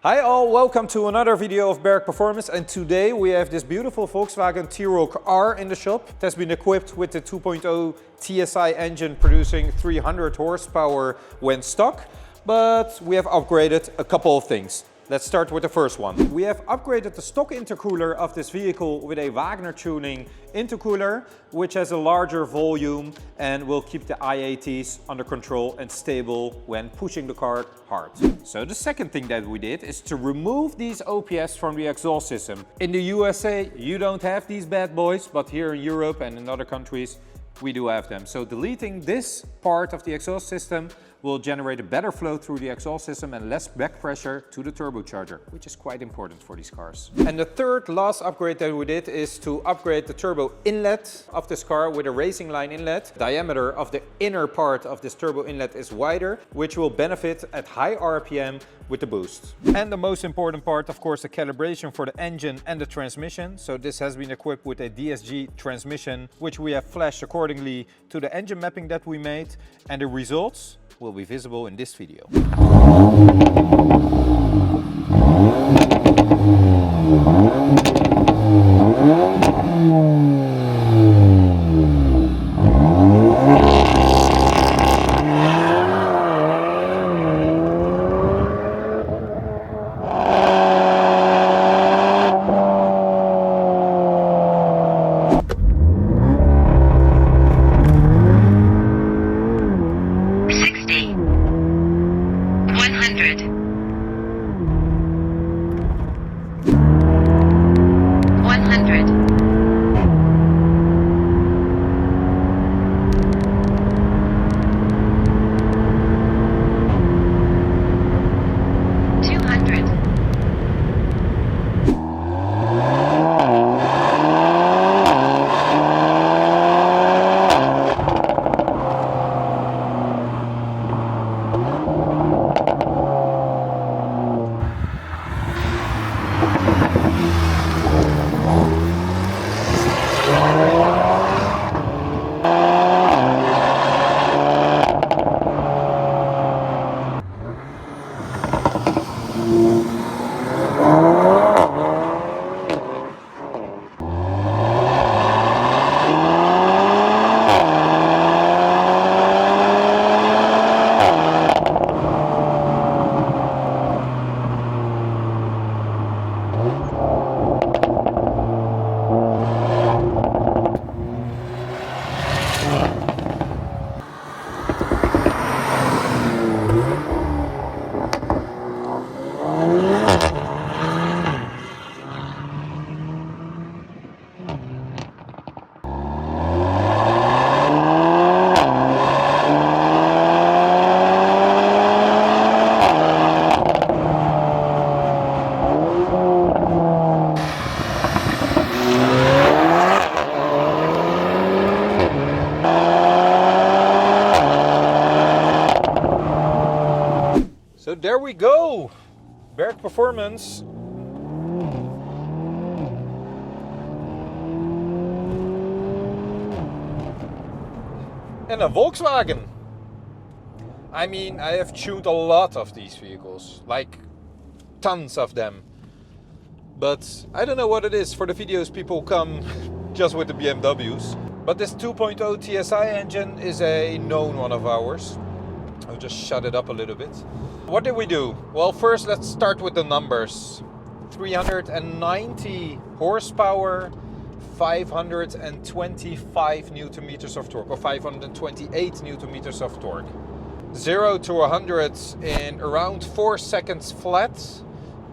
Hi all, welcome to another video of Berg Performance, and today we have this beautiful Volkswagen T-Roc R in the shop. It has been equipped with the 2.0 TSI engine producing 300 horsepower when stock, but we have upgraded a couple of things. Let's start with the first one. We have upgraded the stock intercooler of this vehicle with a Wagner tuning intercooler, which has a larger volume and will keep the IATs under control and stable when pushing the car hard. So the second thing that we did is to remove these OPS from the exhaust system. In the USA, you don't have these bad boys, but here in Europe and in other countries, we do have them. So deleting this part of the exhaust system will generate a better flow through the exhaust system and less back pressure to the turbocharger, which is quite important for these cars. And the third last upgrade that we did is to upgrade the turbo inlet of this car with a racing line inlet. The diameter of the inner part of this turbo inlet is wider, which will benefit at high RPM with the boost. And the most important part, of course, the calibration for the engine and the transmission. So this has been equipped with a DSG transmission, which we have flashed accordingly to the engine mapping that we made, and the results will be visible in this video. So there we go, Berg Performance. And a Volkswagen. I mean, I have tuned a lot of these vehicles, like tons of them. But I don't know what it is. For the videos, people come just with the BMWs. But this 2.0 TSI engine is a known one of ours. I'll just shut it up a little bit. What did we do? Well, first let's start with the numbers. 390 horsepower, 525 newton meters of torque, or 528 newton meters of torque. 0 to 100 in around 4 seconds flat,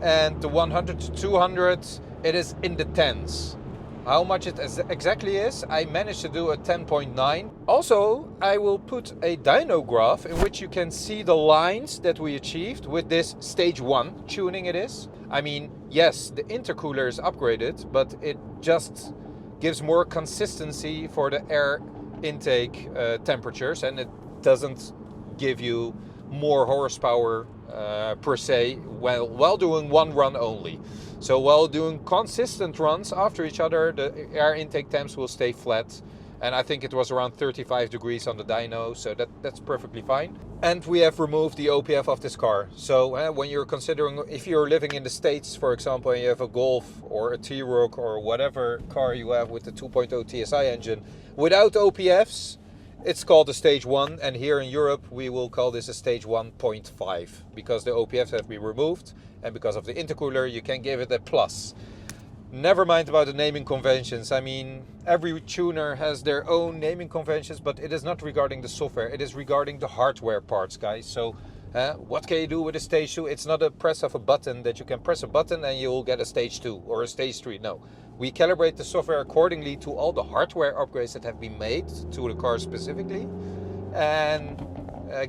and the 100 to 200, it is in the tens. How much it exactly is, I managed to do a 10.9. Also, I will put a dyno graph in which you can see the lines that we achieved with this stage 1 tuning it is. I mean, yes, the intercooler is upgraded, but it just gives more consistency for the air intake temperatures, and it doesn't give you more horsepower per se while doing one run only. So while doing consistent runs after each other, the air intake temps will stay flat and I think it was around 35 degrees on the dyno, so that's perfectly fine. And we have removed the OPF of this car. So when you're considering, if you're living in the States, for example, and you have a Golf or a T-Roc or whatever car you have with the 2.0 TSI engine without OPFs, it's called a stage 1, and here in Europe we will call this a stage 1.5 because the OPFs have been removed, and because of the intercooler you can give it a plus. Never mind about the naming conventions. I mean, every tuner has their own naming conventions, but it is not regarding the software, it is regarding the hardware parts, guys. So what can you do with a stage 2? It's not a press of a button that you can press a button and you will get a stage 2 or a stage 3. No, we calibrate the software accordingly to all the hardware upgrades that have been made to the car specifically, and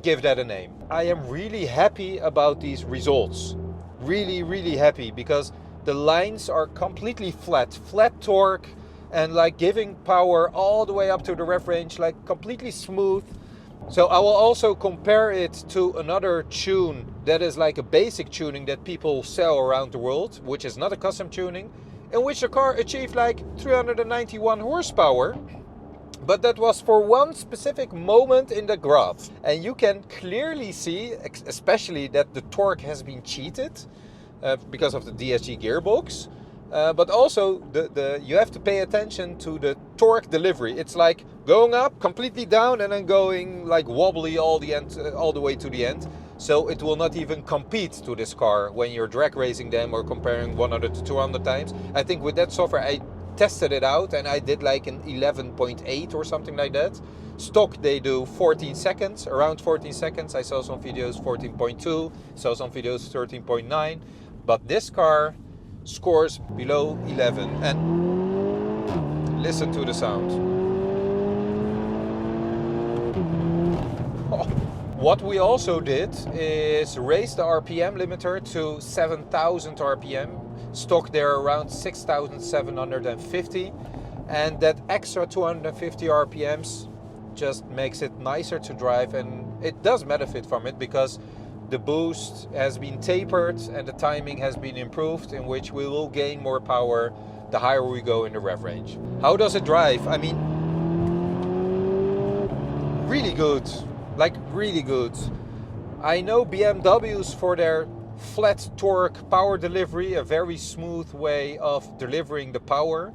give that a name. I am really happy about these results. Really happy, because the lines are completely flat torque, and like giving power all the way up to the rev range, like completely smooth. So I will also compare it to another tune that is like a basic tuning that people sell around the world, which is not a custom tuning, in which the car achieved like 391 horsepower. But that was for one specific moment in the graph. And you can clearly see, especially that the torque has been cheated because of the DSG gearbox. But also you have to pay attention to the torque delivery. It's like going up, completely down, and then going like wobbly all the way to the end. So it will not even compete to this car when you're drag racing them or comparing 100 to 200 times. I think with that software I tested it out and I did like an 11.8 or something like that. Stock they do 14 seconds, around 14 seconds. I saw some videos 14.2, saw some videos 13.9. But this car scores below 11, and listen to the sound. Oh. What we also did is raise the RPM limiter to 7,000 RPM. Stock there around 6,750, and that extra 250 RPMs just makes it nicer to drive, and it does benefit from it because the boost has been tapered and the timing has been improved, in which we will gain more power the higher we go in the rev range. How does it drive? I mean, really good, like really good. I know BMWs for their flat torque power delivery, a very smooth way of delivering the power,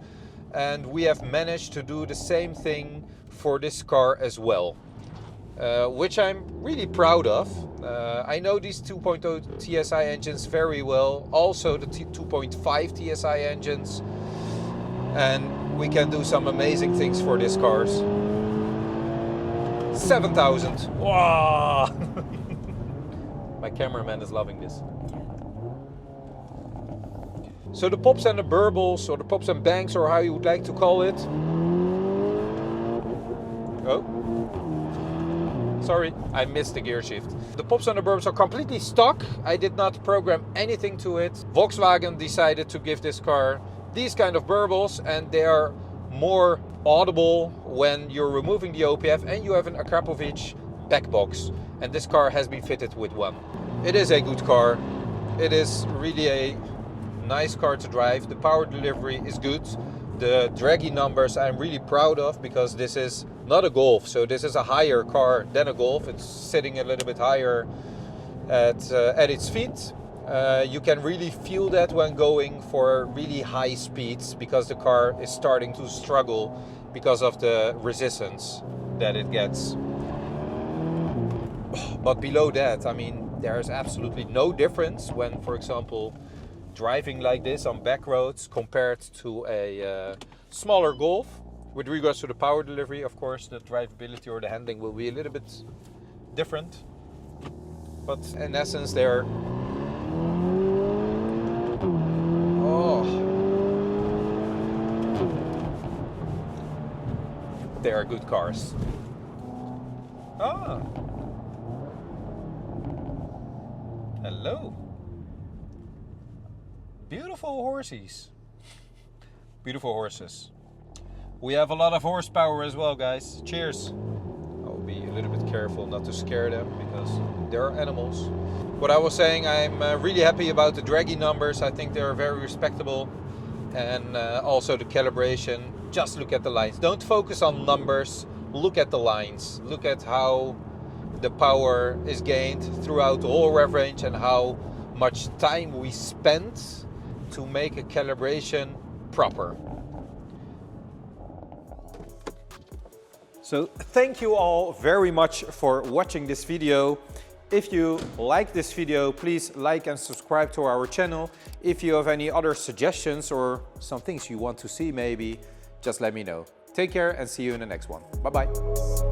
and we have managed to do the same thing for this car as well. Which I'm really proud of. I know these 2.0 TSI engines very well, also the 2.5 TSI engines, and we can do some amazing things for these cars. 7,000! Wow! My cameraman is loving this. So the pops and the burbles, or the pops and bangs, or how you would like to call it. Oh. Sorry, I missed the gear shift. The pops and the burbles are completely stock. I did not program anything to it. Volkswagen decided to give this car these kind of burbles, and they are more audible when you're removing the OPF and you have an Akrapovic back box. And this car has been fitted with one. It is a good car. It is really a nice car to drive. The power delivery is good. The Dragy numbers I'm really proud of, because this is not a Golf, so this is a higher car than a Golf. It's sitting a little bit higher at its feet. You can really feel that when going for really high speeds, because the car is starting to struggle because of the resistance that it gets. But below that, I mean, there's absolutely no difference when, for example, driving like this on back roads compared to a smaller Golf. With regards to the power delivery, of course, the drivability or the handling will be a little bit different. But in essence, they're... Oh. They are good cars. Ah. Hello. Beautiful horses. Beautiful horses. We have a lot of horsepower as well, guys. Cheers. I'll be a little bit careful not to scare them, because they're animals. What I was saying, I'm really happy about the Dragy numbers. I think they're very respectable. And also the calibration. just look at the lines. Don't focus on numbers, look at the lines. Look at how the power is gained throughout the whole rev range and how much time we spent to make a calibration proper. So thank you all very much for watching this video. If you like this video, please like and subscribe to our channel. If you have any other suggestions or some things you want to see maybe, just let me know. Take care and see you in the next one. Bye bye.